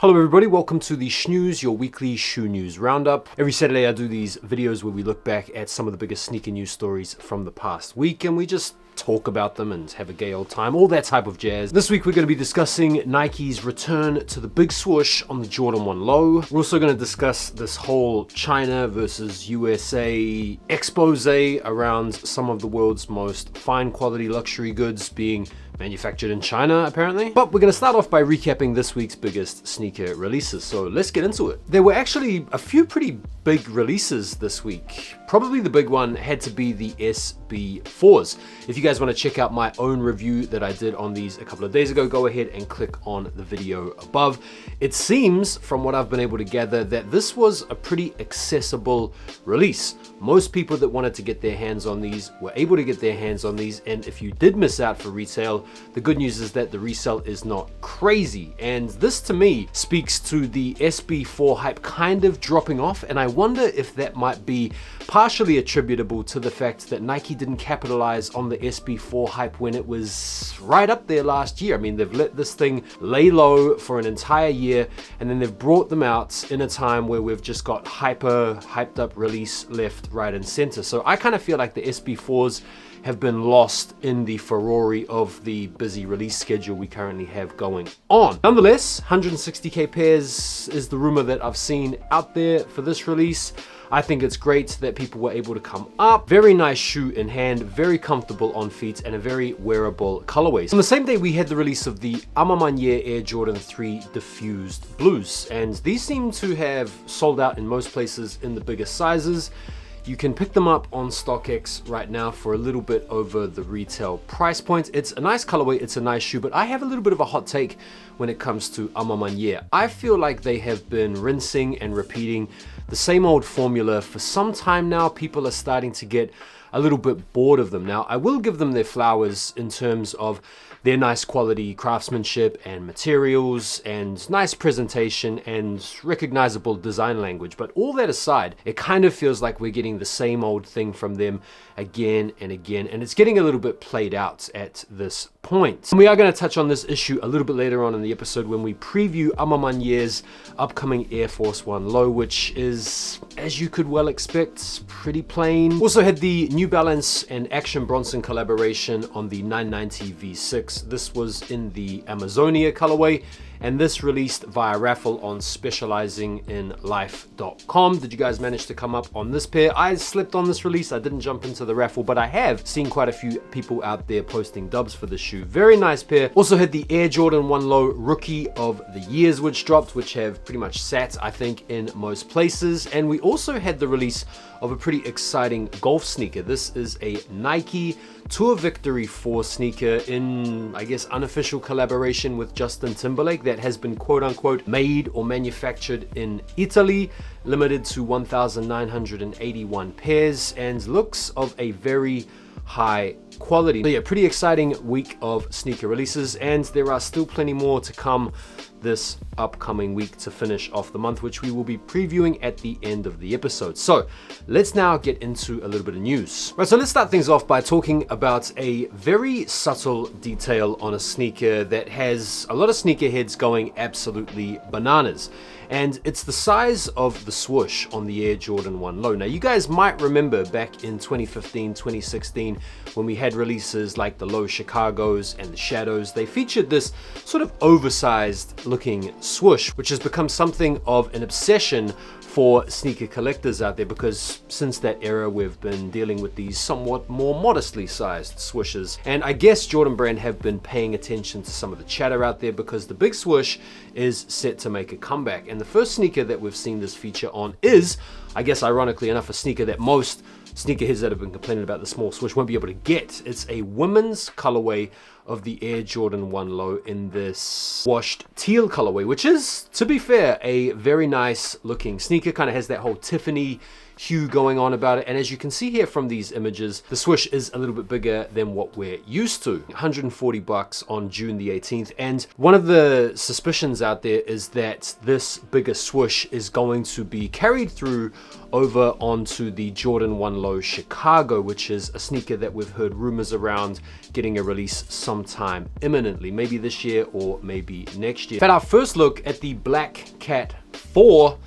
Hello everybody, welcome to the SHNEWS, your weekly shoe news roundup. Every Saturday I do these videos where we look back at some of the biggest sneaker news stories from the past week and we just talk about them and have a gay old time, all that type of jazz. This week we're going to be discussing Nike's return to the big swoosh on the Jordan 1 Low. We're also going to discuss this whole China versus USA expose around some of the world's most fine quality luxury goods being manufactured in China, apparently. But we're going to start off by recapping this week's biggest sneaker releases, so let's get into it. There were actually a few pretty big releases this week. Probably the big one had to be the SB4s. If you guys want to check out my own review that I did on these a couple of days ago, go ahead and click on the video above. It seems, from what I've been able to gather, that this was a pretty accessible release. Most people that wanted to get their hands on these were able to get their hands on these, and if you did miss out for retail, the good news is that the resale is not crazy. And this to me speaks to the SB4 hype kind of dropping off, and I wonder if that might be partially attributable to the fact that Nike didn't capitalize on the SB4 hype when it was right up there last year. I mean, they've let this thing lay low for an entire year, and then they've brought them out in a time where we've just got hyped up release left, right, and center. So I kind of feel like the SB4s have been lost in the Ferrari of the busy release schedule we currently have going on. Nonetheless, 160k pairs is the rumor that I've seen out there for this release. I think it's great that people were able to come up. Very nice shoe in hand, very comfortable on feet, and a very wearable colorway. On the same day, we had the release of the Amamanye Air Jordan 3 Diffused Blues, and these seem to have sold out in most places in the biggest sizes. You can pick them up on StockX right now for a little bit over the retail price point. It's a nice colorway, it's a nice shoe, but I have a little bit of a hot take when it comes to Amamanye. I feel like they have been rinsing and repeating the same old formula for some time now. People are starting to get a little bit bored of them. Now, I will give them their flowers in terms of their nice quality craftsmanship and materials and nice presentation and recognizable design language. But all that aside, it kind of feels like we're getting the same old thing from them again and again, and it's getting a little bit played out at this point. And we are going to touch on this issue a little bit later on in the episode when we preview Amamanye's upcoming Air Force 1 Low, which is, as you could well expect, pretty plain. Also had the New Balance and Action Bronson collaboration on the 990 V6. This was in the Amazonia colorway, and this released via raffle on specializinginlife.com. Did you guys manage to come up on this pair? I slipped on this release. I didn't jump into the raffle, but I have seen quite a few people out there posting dubs for this shoe. Very nice pair. Also had the Air Jordan 1 Low Rookie of the Years, which dropped, which have pretty much sat, I think, in most places. And we also had the release of a pretty exciting golf sneaker. This is a Nike Tour Victory 4 sneaker in, I guess, unofficial collaboration with Justin Timberlake that has been quote unquote made or manufactured in Italy, limited to 1,981 pairs, and looks of a very high quality. So yeah, pretty exciting week of sneaker releases, and there are still plenty more to come this upcoming week to finish off the month, which we will be previewing at the end of the episode. So let's now get into a little bit of news. Right, so let's start things off by talking about a very subtle detail on a sneaker that has a lot of sneakerheads going absolutely bananas. And it's the size of the swoosh on the Air Jordan 1 Low. Now, you guys might remember back in 2015, 2016, when we had releases like the Low Chicagos and the Shadows, they featured this sort of oversized looking swoosh, which has become something of an obsession for sneaker collectors out there, because since that era we've been dealing with these somewhat more modestly sized swooshes. And I guess Jordan Brand have been paying attention to some of the chatter out there, because the big swoosh is set to make a comeback. And the first sneaker that we've seen this feature on is, I guess ironically enough, a sneaker that most sneakerheads that have been complaining about the small swoosh won't be able to get. It's a women's colorway of the Air Jordan 1 Low in this washed teal colorway, which is, to be fair, a very nice looking sneaker. Kind of has that whole Tiffany hue going on about it. And as you can see here from these images, the Swish is a little bit bigger than what we're used to. 140 bucks on June the 18th. And one of the suspicions out there is that this bigger Swish is going to be carried through over onto the Jordan 1 Low Chicago, which is a sneaker that we've heard rumors around getting a release sometime imminently, maybe this year or maybe next year. But our first look at the Black Cat 4,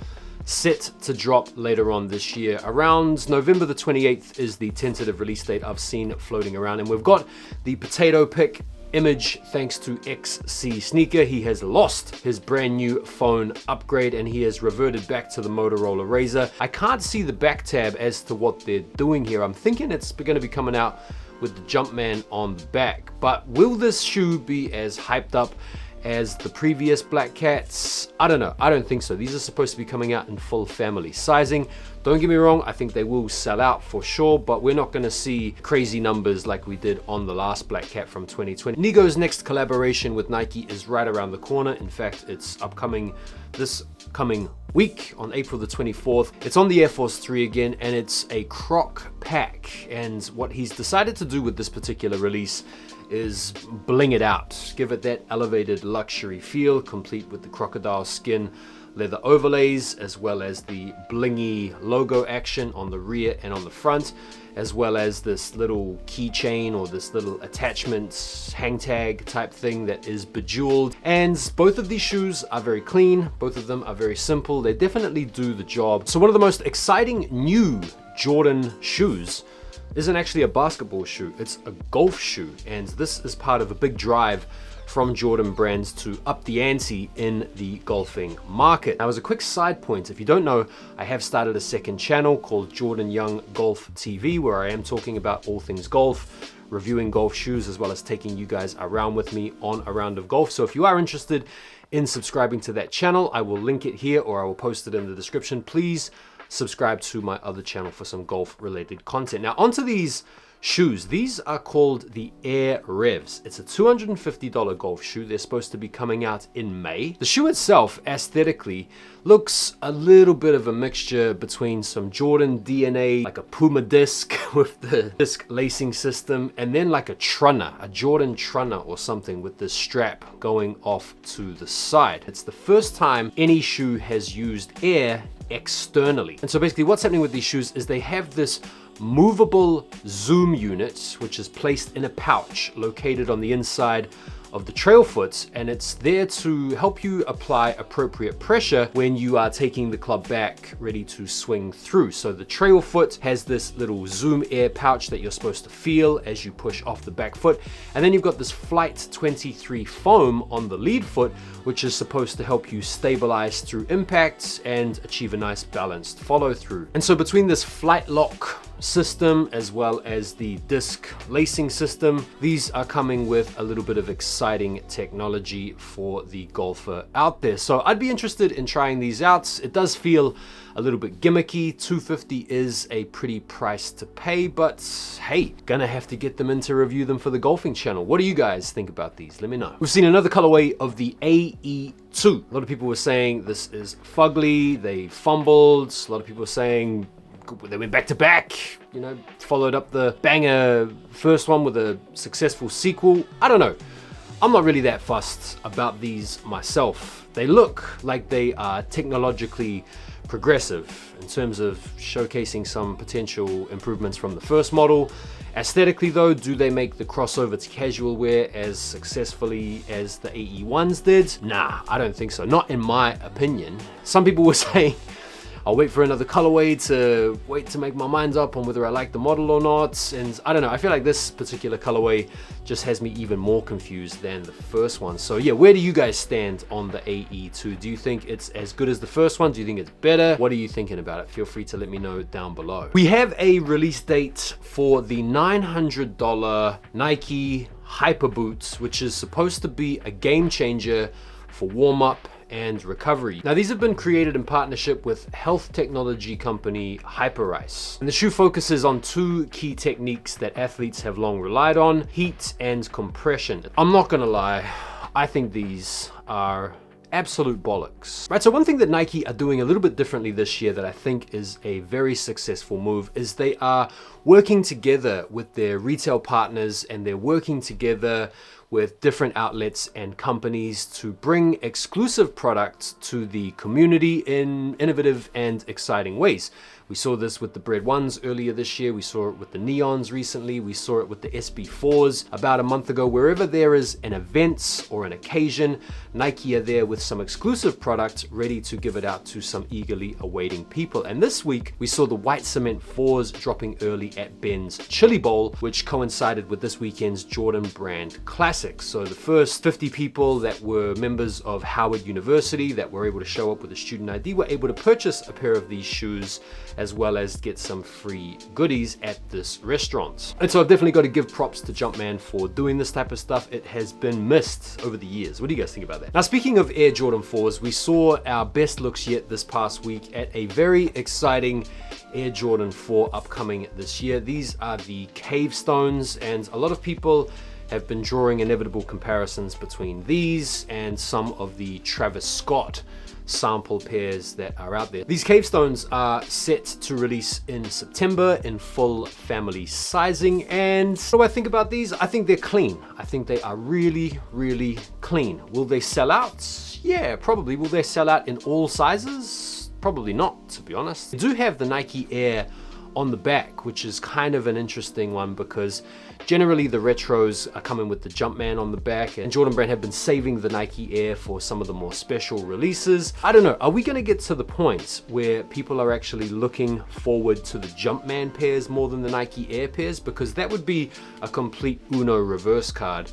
set to drop later on this year. Around November the 28th is the tentative release date I've seen floating around, and we've got the potato pick image thanks to XC Sneaker. He has lost his brand new phone upgrade and he has reverted back to the Motorola Razr. I can't see the back tab as to what they're doing here. I'm thinking it's going to be coming out with the Jumpman on the back, but will this shoe be as hyped up as the previous Black Cats? I don't know. I don't think so. These are supposed to be coming out in full family sizing. Don't get me wrong, I think they will sell out for sure, but we're not going to see crazy numbers like we did on the last Black Cat from 2020. Nico's next collaboration with Nike is right around the corner. In fact, it's upcoming this coming week on April the 24th. It's on the Air Force 3 again, and it's a Croc pack. And what he's decided to do with this particular release is bling it out, give it that elevated luxury feel, complete with the crocodile skin leather overlays, as well as the blingy logo action on the rear and on the front, as well as this little keychain or this little attachment hang tag type thing that is bejeweled. And both of these shoes are very clean, both of them are very simple, they definitely do the job. So one of the most exciting new Jordan shoes isn't actually a basketball shoe, it's a golf shoe, and this is part of a big drive from Jordan brands to up the ante in the golfing market. Now, as a quick side point, if you don't know, I have started a second channel called Jordan Young Golf TV, where I am talking about all things golf, reviewing golf shoes, as well as taking you guys around with me on a round of golf. So if you are interested in subscribing to that channel, I will link it here or I will post it in the description. Please subscribe to my other channel for some golf related content. Now onto these shoes. These are called the Air Revs. It's a $250 golf shoe. They're supposed to be coming out in May. The shoe itself aesthetically looks a little bit of a mixture between some Jordan DNA, like a Puma disc with the disc lacing system, and then like a trunner, a Jordan trunner or something with this strap going off to the side. It's the first time any shoe has used air externally. And so basically what's happening with these shoes is they have this movable zoom unit, which is placed in a pouch located on the inside of the trail foot, and it's there to help you apply appropriate pressure when you are taking the club back ready to swing through. So the trail foot has this little zoom air pouch that you're supposed to feel as you push off the back foot, and then you've got this Flight 23 foam on the lead foot, which is supposed to help you stabilize through impact and achieve a nice balanced follow through. And so between this Flight Lock system as well as the disc lacing system, these are coming with a little bit of exciting technology for the golfer out there. So I'd be interested in trying these out. It does feel a little bit gimmicky. $250 is a pretty price to pay, but hey, gonna have to get them in to review them for the golfing channel. What do you guys think about these? Let me know. We've seen another colorway of the AE2. A lot of people were saying this is fugly, they fumbled. A lot of people were saying they went back to back, you know, followed up the banger first one with a successful sequel. I don't know. I'm not really that fussed about these myself. They look like they are technologically progressive in terms of showcasing some potential improvements from the first model. Aesthetically though, do they make the crossover to casual wear as successfully as the AE1s did? Nah, I don't think so. Not in my opinion. Some people were saying, I'll wait for another colorway to make my mind up on whether I like the model or not. And I don't know, I feel like this particular colorway just has me even more confused than the first one. So yeah, where do you guys stand on the AE2? Do you think it's as good as the first one? Do you think it's better? What are you thinking about it? Feel free to let me know down below. We have a release date for the $900 Nike Hyper Boots, which is supposed to be a game changer for warm-up and recovery. Now these have been created in partnership with health technology company Hyperice. And the shoe focuses on two key techniques that athletes have long relied on: heat and compression. I'm not gonna lie, I think these are absolute bollocks. Right, so one thing that Nike are doing a little bit differently this year that I think is a very successful move is they are working together with their retail partners, and they're working together with different outlets and companies to bring exclusive products to the community in innovative and exciting ways. We saw this with the Bread Ones earlier this year. We saw it with the Neons recently. We saw it with the SB4s about a month ago. Wherever there is an event or an occasion, Nike are there with some exclusive product ready to give it out to some eagerly awaiting people. And this week, we saw the White Cement 4s dropping early at Ben's Chili Bowl, which coincided with this weekend's Jordan Brand Classic. So the first 50 people that were members of Howard University that were able to show up with a student ID were able to purchase a pair of these shoes, as well as get some free goodies at this restaurant. And so I've definitely got to give props to Jumpman for doing this type of stuff. It has been missed over the years. What do you guys think about that? Now, speaking of Air Jordan 4s, we saw our best looks yet this past week at a very exciting Air Jordan 4 upcoming this year. These are the Cavestones, and a lot of people have been drawing inevitable comparisons between these and some of the Travis Scott sample pairs that are out there. These Cavestones are set to release in September in full family sizing, and what do I think about these? I think they're clean. I think they are really, really clean. Will they sell out? Yeah, probably. Will they sell out in all sizes? Probably not, to be honest. They do have the Nike Air on the back, which is kind of an interesting one because generally the retros are coming with the Jumpman on the back, and Jordan Brand have been saving the Nike Air for some of the more special releases. I don't know, are we going to get to the point where people are actually looking forward to the Jumpman pairs more than the Nike Air pairs? Because that would be a complete Uno reverse card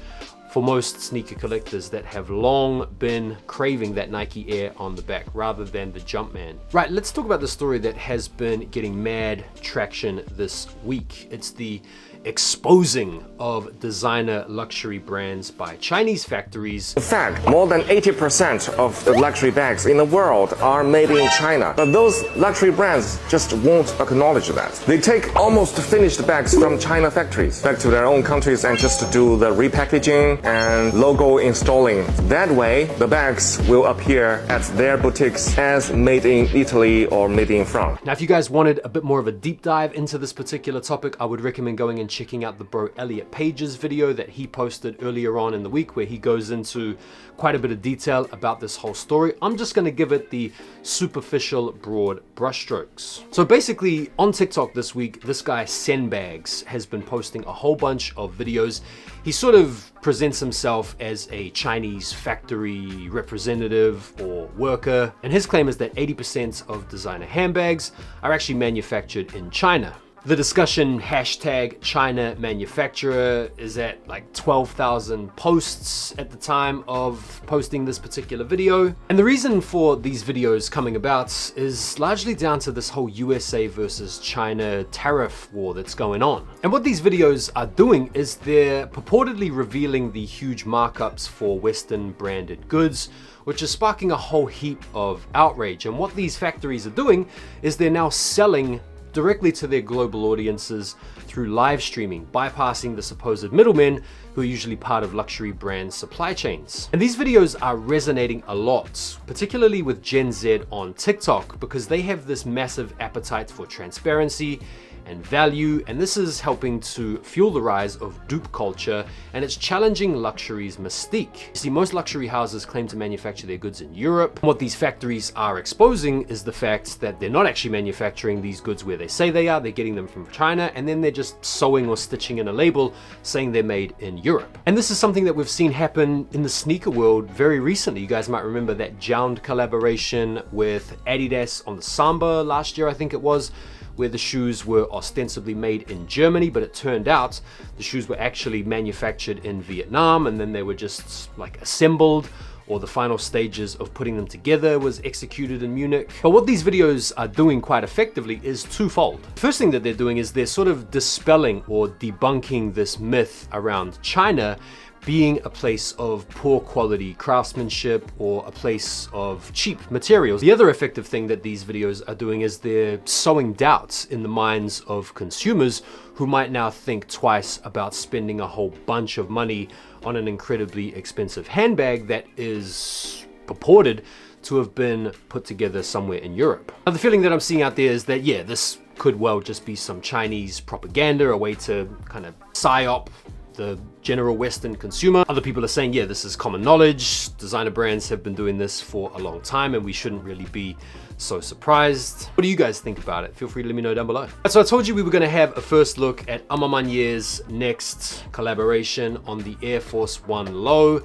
for most sneaker collectors that have long been craving that Nike Air on the back rather than the Jumpman. Right, let's talk about the story that has been getting mad traction this week. It's the exposing of designer luxury brands by Chinese factories. In fact, more than 80% of the luxury bags in the world are made in China. But those luxury brands just won't acknowledge that. They take almost finished bags from China factories back to their own countries and just do the repackaging and logo installing. That way, the bags will appear at their boutiques as made in Italy or made in France. Now, if you guys wanted a bit more of a deep dive into this particular topic, I would recommend going and checking out the bro Elliot Page's video that he posted earlier on in the week, where he goes into quite a bit of detail about this whole story. I'm just going to give it the superficial broad brushstrokes. So basically on TikTok this week, this guy Senbags has been posting a whole bunch of videos. He sort of presents himself as a Chinese factory representative or worker, and his claim is that 80% of designer handbags are actually manufactured in China. The discussion hashtag China manufacturer is at like 12,000 posts at the time of posting this particular video. And the reason for these videos coming about is largely down to this whole USA versus China tariff war that's going on. And what these videos are doing is they're purportedly revealing the huge markups for Western branded goods, which is sparking a whole heap of outrage. And what these factories are doing is they're now selling directly to their global audiences through live streaming, bypassing the supposed middlemen who are usually part of luxury brand supply chains. And these videos are resonating a lot, particularly with Gen Z on TikTok, because they have this massive appetite for transparency and value, and this is helping to fuel the rise of dupe culture, and it's challenging luxury's mystique. You see, most luxury houses claim to manufacture their goods in Europe. What these factories are exposing is the fact that they're not actually manufacturing these goods where they say they are. They're getting them from China, and then they're just sewing or stitching in a label saying they're made in Europe. And this is something that we've seen happen in the sneaker world very recently. You guys might remember that Jound collaboration with Adidas on the Samba last year, I think it was, where the shoes were ostensibly made in Germany, but it turned out the shoes were actually manufactured in Vietnam, and then they were just like assembled, or the final stages of putting them together was executed in Munich. But what these videos are doing quite effectively is twofold. The first thing that they're doing is they're sort of dispelling or debunking this myth around China being a place of poor quality craftsmanship or a place of cheap materials. The other effective thing that these videos are doing is they're sowing doubts in the minds of consumers who might now think twice about spending a whole bunch of money on an incredibly expensive handbag that is purported to have been put together somewhere in Europe. Now, the feeling that I'm seeing out there is that, yeah, this could well just be some Chinese propaganda, a way to kind of psyop the general Western consumer. Other people are saying, yeah, this is common knowledge. Designer brands have been doing this for a long time and we shouldn't really be so surprised. What do you guys think about it? Feel free to let me know down below. So I told you we were gonna have a first look at Amamanyeh's next collaboration on the Air Force One Low.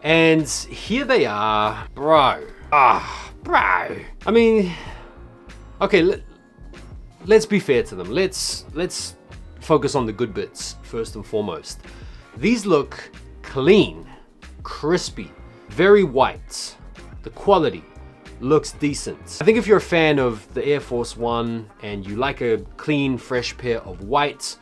And here they are, bro. Bro. I mean, okay, let's be fair to them. Let's focus on the good bits first and foremost. These look clean, crispy, very white. The quality looks decent. I think if you're a fan of the Air Force One and you like a clean, fresh pair of white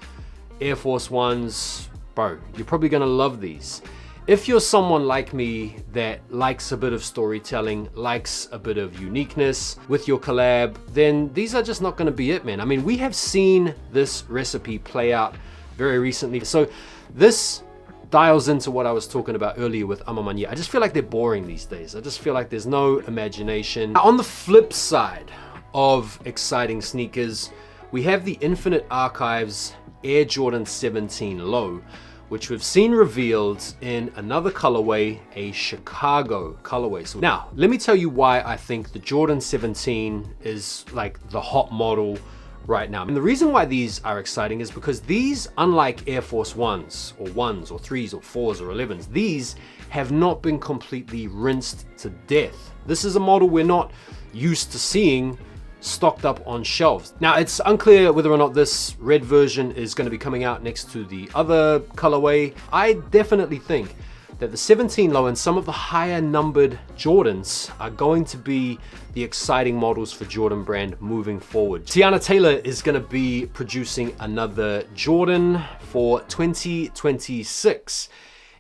Air Force Ones, bro, you're probably gonna love these. If you're someone like me that likes a bit of storytelling, likes a bit of uniqueness with your collab, then these are just not gonna be it, man. I mean, we have seen this recipe play out very recently. So this dials into what I was talking about earlier with Amamanyeh. I just feel like they're boring these days. I just feel like there's no imagination. Now, on the flip side of exciting sneakers, we have the Infinite Archives Air Jordan 17 Low, which we've seen revealed in another colorway, a Chicago colorway. So now, let me tell you why I think the Jordan 17 is like the hot model right now. And the reason why these are exciting is because these, unlike Air Force Ones or 1s or 3s or 4s or 11s, these have not been completely rinsed to death. This is a model we're not used to seeing stocked up on shelves. Now, it's unclear whether or not this red version is going to be coming out next to the other colorway. I definitely think that the 17 Low and some of the higher numbered Jordans are going to be the exciting models for Jordan brand moving forward. Tiana Taylor is going to be producing another Jordan for 2026.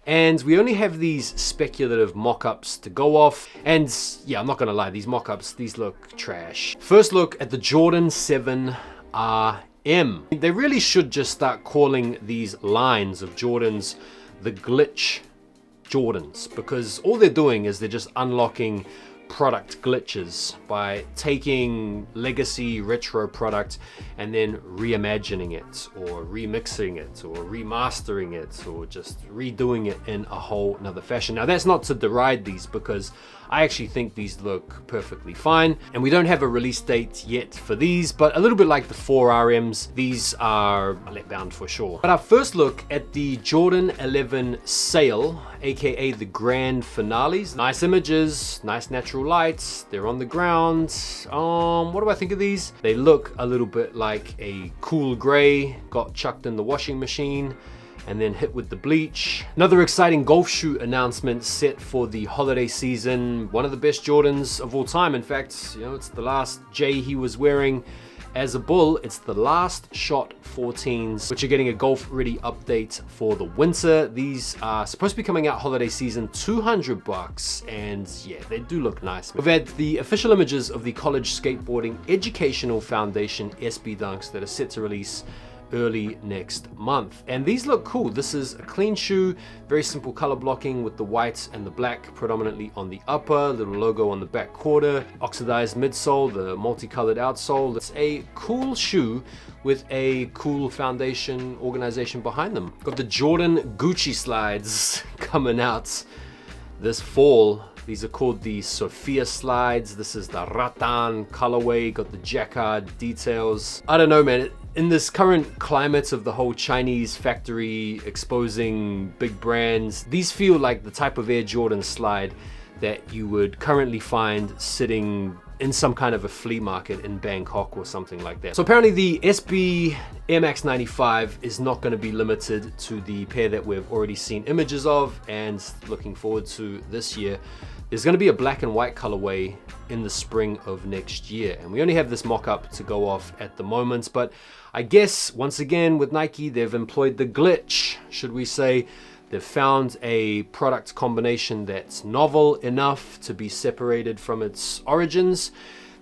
And we only have these speculative mock-ups to go off. And yeah, I'm not gonna lie, these mock-ups, these look trash. First look at the Jordan 7 RM. They really should just start calling these lines of Jordans the glitch Jordans, because all they're doing is they're just unlocking product glitches by taking legacy retro product and then reimagining it or remixing it or remastering it or just redoing it in a whole nother fashion. Now, that's not to deride these, because I actually think these look perfectly fine, and we don't have a release date yet for these, but a little bit like the 4RMs, these are a letdown for sure. But our first look at the Jordan 11 Sail, aka the grand finales. Nice images, nice natural lights, they're on the ground. What do I think of these? They look a little bit like a cool gray, got chucked in the washing machine and then hit with the bleach. Another exciting golf shoe announcement set for the holiday season. One of the best Jordans of all time. In fact, you know, it's the last J he was wearing as a Bull. It's the Last Shot 14s, which are getting a golf ready update for the winter. These are supposed to be coming out holiday season, $200, and yeah, they do look nice. We've had the official images of the College Skateboarding Educational Foundation SB Dunks that are set to release early next month, and these look cool. This is a clean shoe, very simple color blocking with the white and the black predominantly on the upper, little logo on the back quarter, oxidized midsole, the multicolored outsole. It's a cool shoe with a cool foundation organization behind them. Got the Jordan Gucci slides coming out this fall. These are called the Sophia slides. This is the rattan colorway, got the jacquard details. I don't know, man. In this current climate of the whole Chinese factory exposing big brands, these feel like the type of Air Jordan slide that you would currently find sitting in some kind of a flea market in Bangkok or something like that. So apparently the SB Air Max 95 is not going to be limited to the pair that we've already seen images of, and looking forward to this year. There's going to be a black and white colorway in the spring of next year, and we only have this mock-up to go off at the moment, but I guess once again with Nike, they've employed the glitch, should we say. They've found a product combination that's novel enough to be separated from its origins,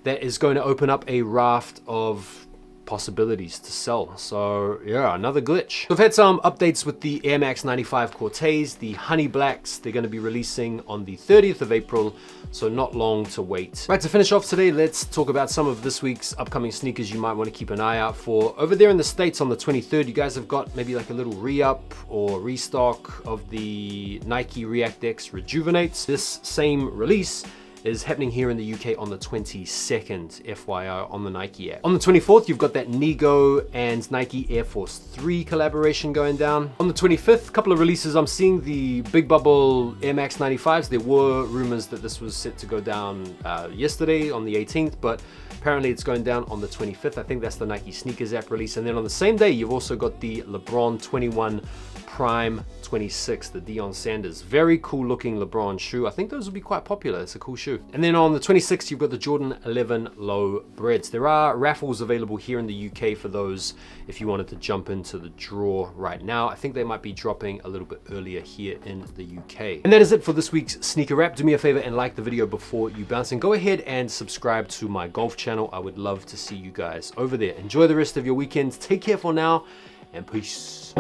that is going to open up a raft of possibilities to sell. So yeah, another glitch. We've had some updates with the Air Max 95 Cortez, the Honey Blacks. They're going to be releasing on the 30th of April, so not long to wait. Right, to finish off today, let's talk about some of this week's upcoming sneakers you might want to keep an eye out for. Over there in the States on the 23rd, you guys have got maybe like a little re-up or restock of the Nike React X Rejuvenates. This same release is happening here in the UK on the 22nd, FYI, on the Nike app. On the 24th, you've got that Nico and Nike Air Force 3 collaboration going down. On the 25th, a couple of releases. I'm seeing the Big Bubble Air Max 95s. There were rumors that this was set to go down yesterday on the 18th, but apparently it's going down on the 25th. I think that's the Nike Sneakers app release. And then on the same day, you've also got the LeBron 21 Prime 26, the Deion Sanders. Very cool looking LeBron shoe. I think those will be quite popular. It's a cool shoe. And then on the 26th, you've got the Jordan 11 Low Breads. There are raffles available here in the UK for those if you wanted to jump into the draw right now. I think they might be dropping a little bit earlier here in the UK. And that is it for this week's sneaker wrap. Do me a favor and like the video before you bounce, and go ahead and subscribe to my golf channel. I would love to see you guys over there. Enjoy the rest of your weekend. Take care for now, and peace.